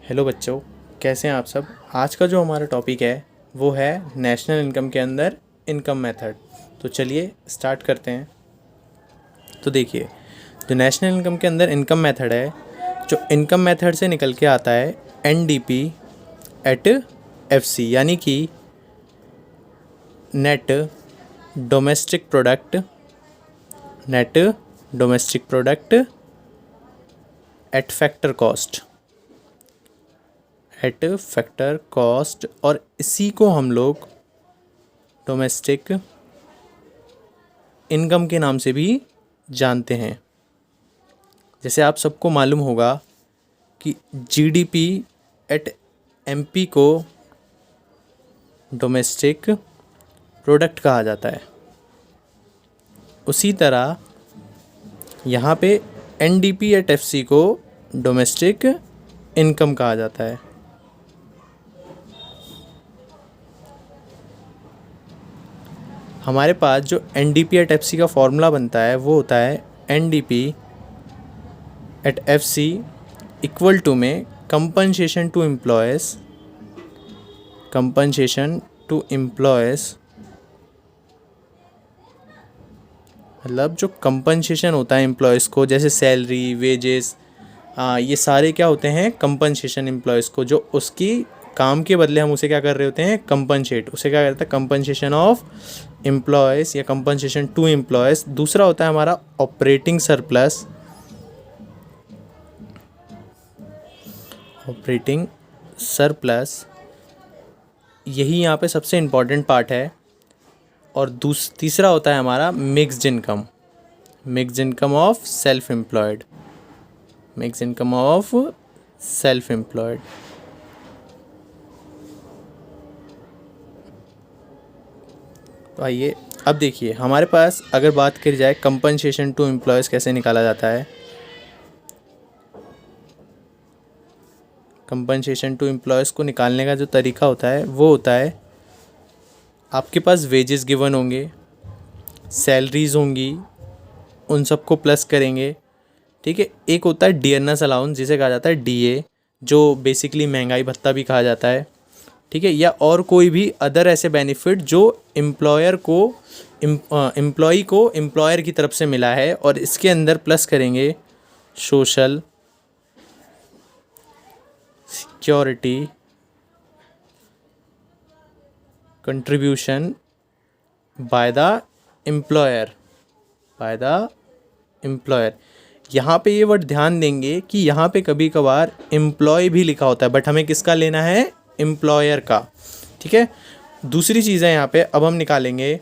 Hello बच्चों, कैसे हैं आप सब। आज का जो हमारा टॉपिक है वो है नेशनल इनकम के अंदर इनकम मेथड। तो चलिए स्टार्ट करते हैं। तो देखिए, जो नेशनल इनकम के अंदर इनकम मेथड है, जो इनकम मेथड से निकल के आता है एनडीपी एट एफसी, यानी कि net domestic product, net domestic product at factor cost, eight factor cost. और इसी को हम लोग डोमेस्टिक इनकम के नाम से भी जानते हैं। जैसे आप सबको मालूम होगा कि जीडीपी एट एमपी को डोमेस्टिक प्रोडक्ट कहा जाता है, उसी तरह यहाँ पे एनडीपी एट एफसी को डोमेस्टिक इनकम कहा जाता है। हमारे पास जो एनडीपी एट एफसी का फॉर्मूला बनता है वो होता है NDP at FC equal to में compensation to employees, compensation to employees, मतलब जो कंपनसेशन होता है एम्प्लॉयज़ को, जैसे सैलरी, वेजेस, ये सारे क्या होते हैं, कंपनसेशन एम्प्लॉयज़ को, जो उसकी काम के बदले हम उसे क्या कर रहे होते हैं, कंपनसेट, उसे क्या करते हैं, कंपनसेशन ऑफ एम्प्लॉयज़ या कंपनसेशन टू एम्प्लॉयज़। दूसरा होता है हमारा ऑपरेटिंग सरप्लस, ऑपरेटिंग सरप्लस, यही यहाँ पे सबसे इम्पॉर्टेंट पार्ट है। और तीसरा होता है हमारा mixed income, mixed income of self employed, mixed income of self employed. तो आइए अब देखिए, हमारे पास अगर बात करी जाए कंपनसेशन टू एम्प्लॉयज़ कैसे निकाला जाता है। कंपनसेशन टू एम्प्लॉयज़ को निकालने का जो तरीका होता है वो होता है, आपके पास वेजेस गिवन होंगे, सैलरीज़ होंगी, उन सबको प्लस करेंगे, ठीक है। एक होता है डियरनेस अलाउंस, जिसे कहा जाता है डीए, जो बेसिकली महंगाई भत्ता भी कहा जाता है, ठीक है। या और कोई भी अदर ऐसे बेनिफिट जो एम्प्लॉयर को, एम्प्लॉई को एम्प्लॉयर की तरफ से मिला है, और इसके अंदर प्लस करेंगे social security contribution by the employer, by the employer. यहाँ पे ये वर्ड ध्यान देंगे कि यहाँ पे कभी कभार एम्प्लॉय भी लिखा होता है, बट हमें किसका लेना है, एम्प्लॉयर का, ठीक है। दूसरी चीज़ है यहाँ पे अब हम निकालेंगे,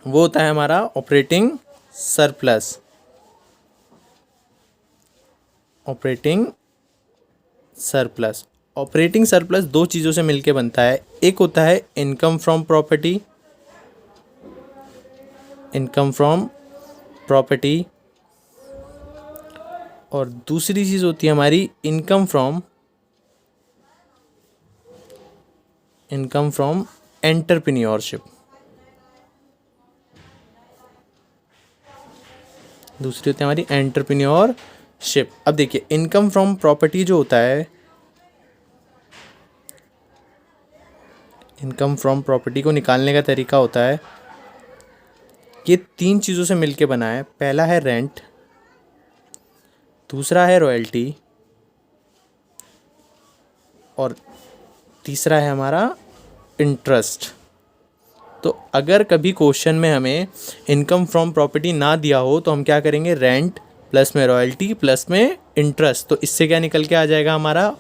वो होता है हमारा operating surplus, operating surplus. Operating surplus दो चीज़ों से मिलके बनता है, एक होता है income from property, income from property, और दूसरी चीज़ होती है हमारी इनकम फ्रॉम एंटरप्रेन्योरशिप, दूसरी होती है हमारी एंटरप्रेन्योरशिप। अब देखिए, इनकम फ्रॉम प्रॉपर्टी जो होता है, इनकम फ्रॉम प्रॉपर्टी को निकालने का तरीका होता है, ये तीन चीज़ों से मिलके बना है। पहला है रेंट, दूसरा है रॉयल्टी, और तीसरा है हमारा इंटरेस्ट। तो अगर कभी क्वेश्चन में हमें इनकम फ्रॉम प्रॉपर्टी ना दिया हो तो हम क्या करेंगे, रेंट प्लस में रॉयल्टी प्लस में इंटरेस्ट, तो इससे क्या निकल के आ जाएगा हमारा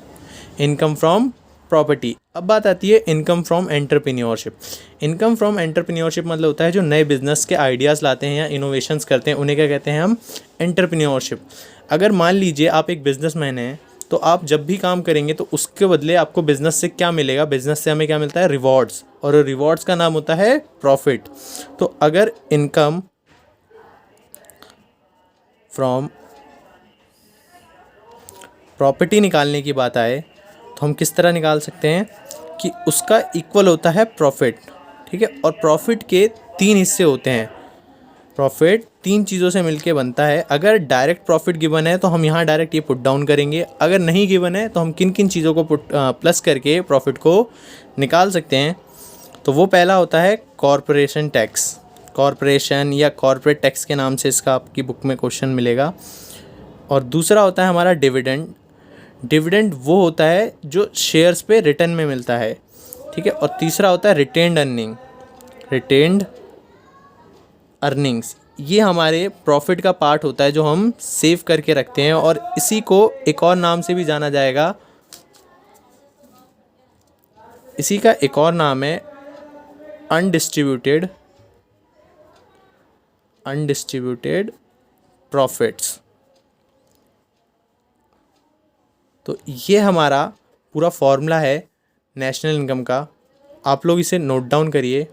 इनकम फ्रॉम प्रॉपर्टी। अब बात आती है income from entrepreneurship. Income from entrepreneurship मतलब होता है जो नए बिजनेस के आइडियाज़ लाते हैं या इनोवेशंस करते हैं, उन्हें क्या कहते हैं हम, एंटरप्रेन्योरशिप। अगर मान लीजिए आप एक बिजनेसमैन हैं, तो आप जब भी काम करेंगे तो उसके बदले आपको बिज़नेस से क्या मिलेगा, बिज़नेस से हमें क्या मिलता है, रिवॉर्ड्स, और रिवॉर्ड्स का नाम होता है प्रॉफिट। तो अगर इनकम फ्रॉम प्रॉपर्टी निकालने की बात आए तो हम किस तरह निकाल सकते हैं कि उसका इक्वल होता है प्रॉफिट, ठीक है। और प्रॉफिट के तीन हिस्से होते हैं, प्रॉफिट तीन चीज़ों से मिलके बनता है। अगर डायरेक्ट प्रॉफिट गिवन है तो हम यहाँ डायरेक्ट ये पुट डाउन करेंगे, अगर नहीं गिवन है तो हम किन किन चीज़ों को प्लस करके प्रॉफिट को निकाल सकते हैं। तो वो पहला होता है कॉरपोरेशन टैक्स, कॉरपोरेशन या कॉर्पोरेट टैक्स के नाम से इसका आपकी बुक में क्वेश्चन मिलेगा। और दूसरा होता है हमारा डिविडेंड। डिविडेंड वो होता है जो शेयर्स पे रिटर्न में मिलता है, ठीक है। और तीसरा होता है रिटेन्ड अर्निंग, रिटेन्ड अर्निंग्स। ये हमारे प्रॉफिट का पार्ट होता है जो हम सेव करके रखते हैं, और इसी को एक और नाम से भी जाना जाएगा, इसी का एक और नाम है अनडिस्ट्रीब्यूटेड प्रॉफिट्स। तो ये हमारा पूरा फॉर्मूला है नेशनल इनकम का, आप लोग इसे नोट डाउन करिए।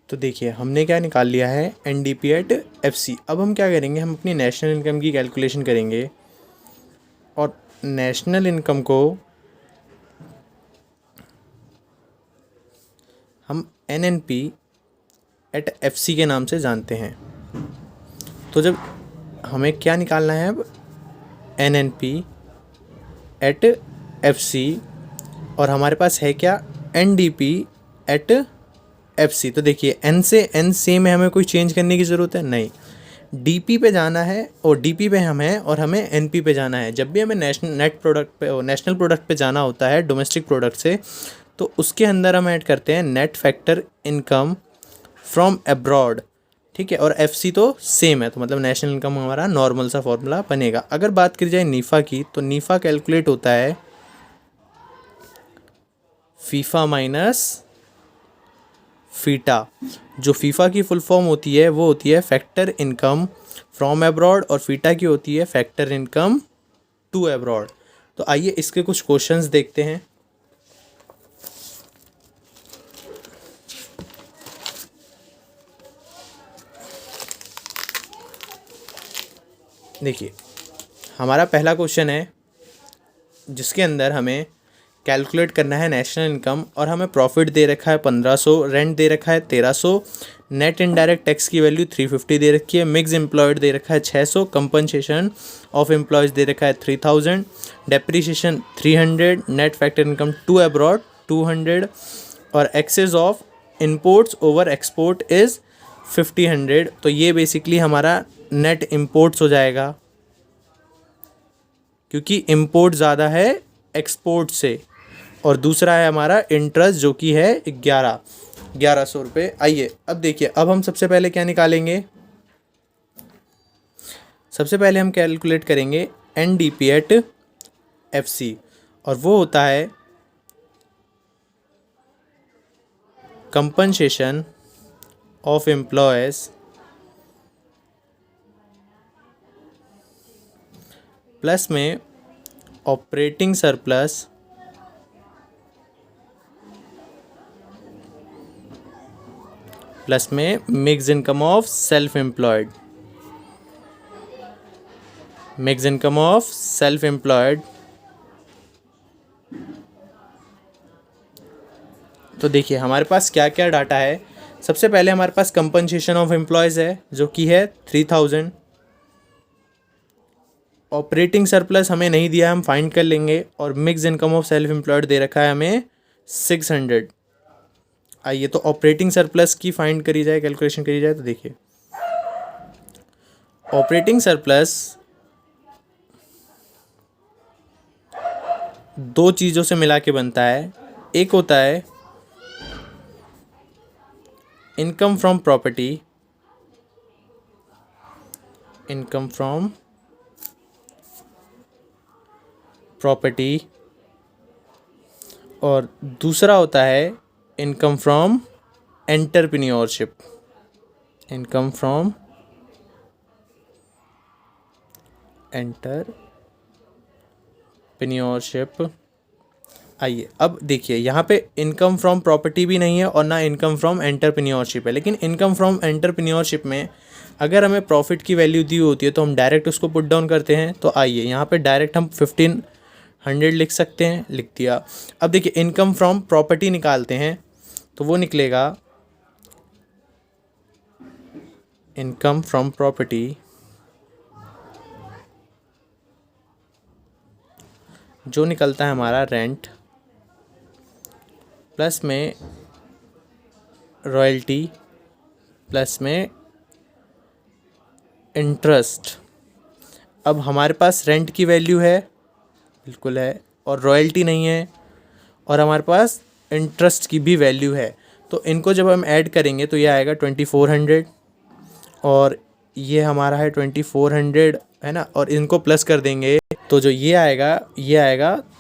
तो देखिए हमने क्या निकाल लिया है, एनडीपी एट एफसी। अब हम क्या करेंगे, हम अपनी नेशनल इनकम की कैलकुलेशन करेंगे, और नेशनल इनकम को हम एनएनपी एट एफसी के नाम से जानते हैं। तो जब हमें क्या निकालना है अब, एनएनपी एट एफसी, और हमारे पास है क्या, एनडीपी एट एफसी। तो देखिए एन से एन से में हमें कोई चेंज करने की ज़रूरत है नहीं, डीपी पे जाना है, और डीपी पे हम हैं और हमें एनपी पे जाना है। जब भी हमें नेशनल प्रोडक्ट पे जाना होता है डोमेस्टिक प्रोडक्ट से, तो उसके अंदर हम ऐड करते हैं net factor income from abroad, ठीक है। और एफसी तो सेम है, तो मतलब नेशनल इनकम हमारा नॉर्मल सा फॉर्मूला बनेगा। अगर बात करी जाए नीफा की, तो नीफा कैलकुलेट होता है फीफा माइनस फीटा। जो फीफा की फुल फॉर्म होती है वो होती है फैक्टर इनकम फ्रॉम अब्रॉड, और फीटा की होती है फैक्टर इनकम टू अब्रॉड। तो आइए इसके कुछ क्वेश्चंस देखते हैं। देखिए हमारा पहला क्वेश्चन है जिसके अंदर हमें कैलकुलेट करना है नेशनल इनकम, और हमें प्रॉफिट दे रखा है 1500, रेंट दे रखा है 1300, नेट इनडायरेक्ट टैक्स की वैल्यू 350 दे रखी है, मिक्स एम्प्लॉयड दे रखा है 600, कंपनसेशन ऑफ एम्प्लॉयज़ दे रखा है 3000, depreciation 300, net factor income to abroad 200, और excess of imports over export is 5000। तो ये बेसिकली हमारा नेट इम्पोर्ट्स हो जाएगा, क्योंकि इम्पोर्ट ज़्यादा है एक्सपोर्ट से। और दूसरा है हमारा इंटरेस्ट जो कि है 1100 रुपये। आइए अब देखिए, अब हम सबसे पहले क्या निकालेंगे, सबसे पहले हम कैलकुलेट करेंगे एनडीपी एट एफसी, और वो होता है कंपनसेशन ऑफ एम्प्लॉयज़ प्लस में ऑपरेटिंग सरप्लस प्लस में mix income of self employed, mix income of self employed. तो देखिए हमारे पास क्या क्या डाटा है। सबसे पहले हमारे पास कंपनसेशन ऑफ एम्प्लॉयज़ है जो कि है 3000, ऑपरेटिंग सरप्लस हमें नहीं दिया, हम फाइंड कर लेंगे, और mix income of self employed दे रखा है हमें 600। आइए तो ऑपरेटिंग सरप्लस की फाइंड करी जाए, कैलकुलेशन करी जाए। तो देखिए ऑपरेटिंग सरप्लस दो चीज़ों से मिला के बनता है। एक होता है income from property, income from property, और दूसरा होता है income from entrepreneurship, income from entrepreneurship. आइए अब देखिए यहाँ पे इनकम फ्रॉम प्रॉपर्टी भी नहीं है और ना इनकम फ्रॉम एंटरप्रेन्योरशिप है, लेकिन इनकम फ्रॉम एंटरप्रेन्योरशिप में अगर हमें प्रॉफिट की वैल्यू दी होती है तो हम डायरेक्ट उसको पुट डाउन करते हैं। तो आइए यहाँ पे डायरेक्ट हम 1500 लिख सकते हैं, लिख दिया। अब देखिए इनकम फ्रॉम प्रॉपर्टी निकालते हैं, तो वो निकलेगा इनकम फ्रॉम प्रॉपर्टी जो निकलता है हमारा रेंट प्लस में रॉयल्टी प्लस में इंटरेस्ट। अब हमारे पास रेंट की वैल्यू है, बिल्कुल है, और रॉयल्टी नहीं है, और हमारे पास इंटरेस्ट की भी वैल्यू है। तो इनको जब हम ऐड करेंगे तो ये आएगा 2400 और ये हमारा है 2400, है ना, और इनको प्लस कर देंगे तो जो ये आएगा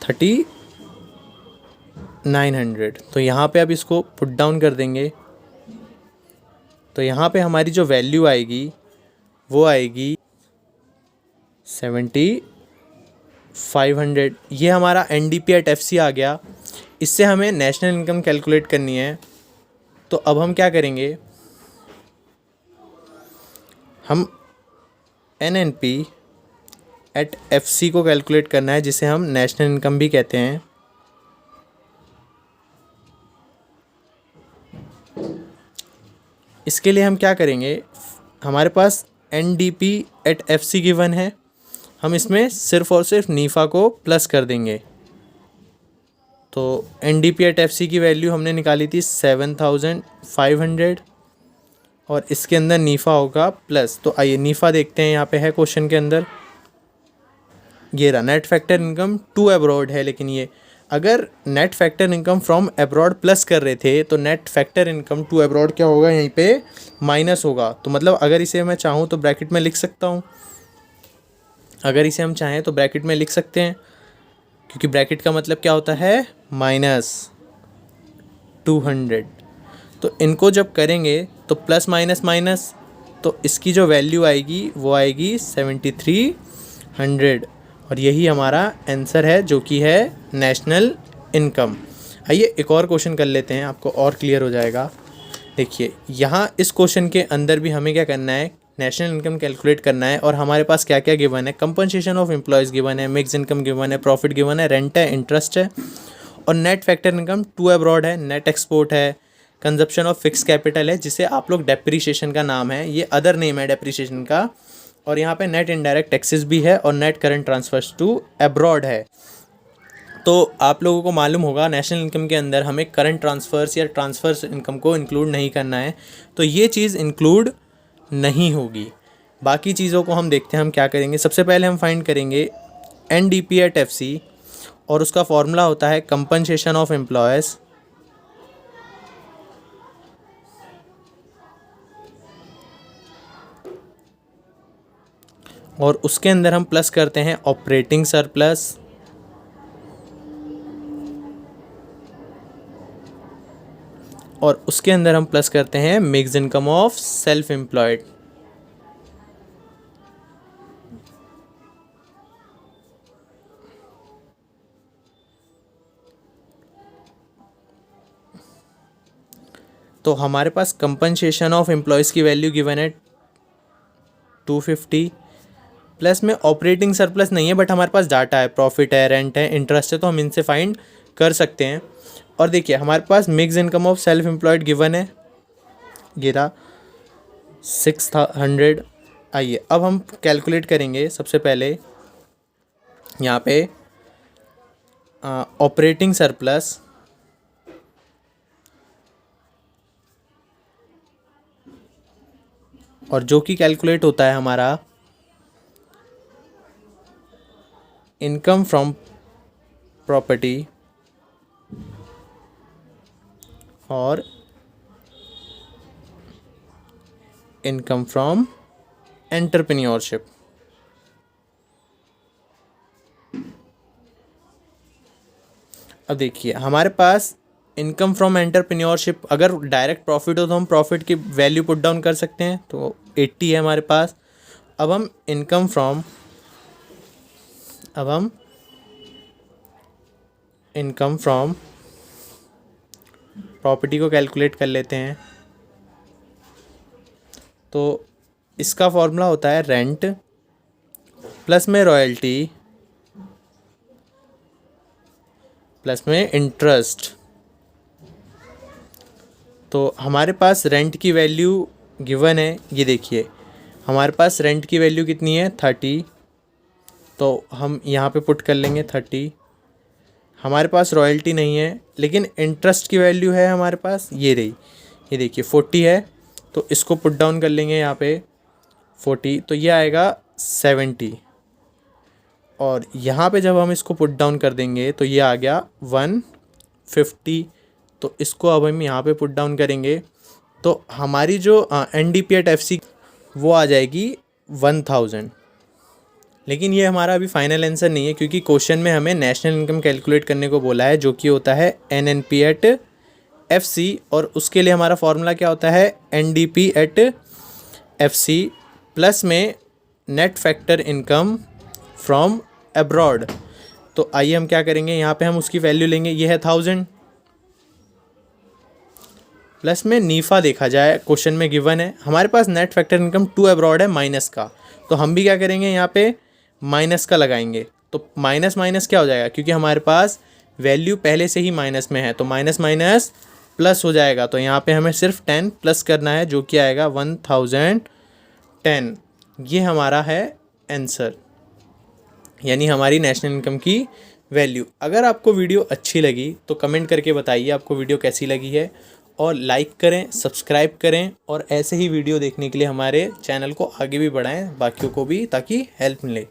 3900। तो यहाँ पे अब इसको पुट डाउन कर देंगे तो यहाँ पे हमारी जो वैल्यू आएगी वो आएगी 7500। ये हमारा NDP एट FC आ गया। इससे हमें नेशनल इनकम कैलकुलेट करनी है। तो अब हम क्या करेंगे, हम NNP एट FC को कैलकुलेट करना है, जिसे हम नेशनल इनकम भी कहते हैं। इसके लिए हम क्या करेंगे, हमारे पास NDP एट FC गिवन है, हम इसमें सिर्फ़ और सिर्फ नीफा को प्लस कर देंगे। तो NDP एट FC की वैल्यू हमने निकाली थी 7500 और इसके अंदर नीफा होगा प्लस। तो आइए नीफा देखते हैं, यहाँ पे है क्वेश्चन के अंदर, ये रहा net factor income to abroad है। लेकिन ये अगर net factor income from abroad plus कर रहे थे तो net factor income to abroad क्या होगा, यहीं पे माइनस होगा। तो मतलब अगर इसे मैं चाहूँ तो ब्रैकेट में लिख सकता हूँ, अगर इसे हम चाहें तो ब्रैकेट में लिख सकते हैं, क्योंकि ब्रैकेट का मतलब क्या होता है, -200। तो इनको जब करेंगे तो प्लस माइनस माइनस, तो इसकी जो वैल्यू आएगी वो आएगी 7300 और यही हमारा आंसर है, जो कि है नेशनल इनकम। आइए एक और क्वेश्चन कर लेते हैं, आपको और क्लियर हो जाएगा। देखिए यहाँ इस क्वेश्चन के अंदर भी हमें क्या करना है, नेशनल इनकम कैलकुलेट करना है। और हमारे पास क्या क्या गिवन है, कंपनसेशन ऑफ एम्प्लॉयज़ गिवन है, मिक्स इनकम गिवन है, प्रॉफिट गिवन है, रेंट है, इंटरेस्ट है, और net factor income to abroad है, नेट एक्सपोर्ट है, कंजप्शन ऑफ फिक्स कैपिटल है, जिसे आप लोग डेप्रीशिएशन का नाम है, ये अदर नेम है डेप्रीशिएशन का, और यहाँ पे नेट इनडायरेक्ट टैक्सेस भी है, और net current transfers to abroad है। तो आप लोगों को मालूम होगा नेशनल इनकम के अंदर हमें करंट ट्रांसफ़र्स या ट्रांसफ़र्स इनकम को इंक्लूड नहीं करना है, तो ये चीज़ इंक्लूड नहीं होगी। बाकी चीज़ों को हम देखते हैं हम क्या करेंगे। सबसे पहले हम फाइंड करेंगे NDP एट FC और उसका फॉर्मूला होता है कंपनसेशन ऑफ एम्प्लॉयज़ और उसके अंदर हम प्लस करते हैं ऑपरेटिंग सरप्लस और उसके अंदर हम प्लस करते हैं mix income of self employed. तो हमारे पास कंपनसेशन ऑफ एम्प्लॉयज़ की वैल्यू गिवन है 250, प्लस में ऑपरेटिंग सरप्लस नहीं है, बट हमारे पास डाटा है, प्रॉफिट है, रेंट है, इंटरेस्ट है, तो हम इनसे फाइंड कर सकते हैं। और देखिए हमारे पास mix income of self employed given है, ये रहा 600। आइए अब हम कैलकुलेट करेंगे। सबसे पहले यहाँ पे ऑपरेटिंग सरप्लस और जो कि कैलकुलेट होता है हमारा इनकम फ्रॉम प्रॉपर्टी और इनकम फ्रॉम एंटरप्रेन्योरशिप। अब देखिए हमारे पास इनकम फ्रॉम एंटरप्रेन्योरशिप, अगर डायरेक्ट प्रॉफिट हो तो हम प्रॉफिट की वैल्यू पुट डाउन कर सकते हैं, तो 80 है हमारे पास। अब हम इनकम फ्रॉम प्रॉपर्टी को कैलकुलेट कर लेते हैं। तो इसका फॉर्मूला होता है रेंट प्लस में रॉयल्टी प्लस में इंटरेस्ट। तो हमारे पास रेंट की वैल्यू गिवन है, ये देखिए हमारे पास रेंट की वैल्यू कितनी है 30, तो हम यहाँ पे पुट कर लेंगे 30। हमारे पास रॉयल्टी नहीं है, लेकिन इंटरेस्ट की वैल्यू है हमारे पास, ये रही, ये देखिए 40 है, तो इसको पुट डाउन कर लेंगे यहाँ पे 40, तो ये आएगा 70। और यहाँ पे जब हम इसको पुट डाउन कर देंगे तो ये आ गया 150, तो इसको अब हम यहाँ पे पुट डाउन करेंगे तो हमारी जो NDP एट FC वो आ जाएगी 1000। लेकिन ये हमारा अभी फाइनल आंसर नहीं है, क्योंकि क्वेश्चन में हमें नेशनल इनकम कैलकुलेट करने को बोला है, जो कि होता है NNP एट FC, और उसके लिए हमारा फॉर्मूला क्या होता है NDP एट FC प्लस में net factor income from abroad. तो आइए हम क्या करेंगे, यहाँ पे हम उसकी वैल्यू लेंगे, ये है 1000 प्लस में नीफा देखा जाए, क्वेश्चन में गिवन है हमारे पास net factor income to abroad है माइनस का, तो हम भी क्या करेंगे यहाँ पे माइनस का लगाएंगे, तो माइनस माइनस क्या हो जाएगा, क्योंकि हमारे पास वैल्यू पहले से ही माइनस में है, तो माइनस माइनस प्लस हो जाएगा, तो यहाँ पे हमें सिर्फ 10 प्लस करना है, जो कि आएगा 1010। ये हमारा है आंसर, यानी हमारी नेशनल इनकम की वैल्यू। अगर आपको वीडियो अच्छी लगी तो कमेंट करके बताइए आपको वीडियो कैसी लगी है, और लाइक करें, सब्सक्राइब करें, और ऐसे ही वीडियो देखने के लिए हमारे चैनल को आगे भी बढ़ाएं बाकियों को भी, ताकि हेल्प मिले।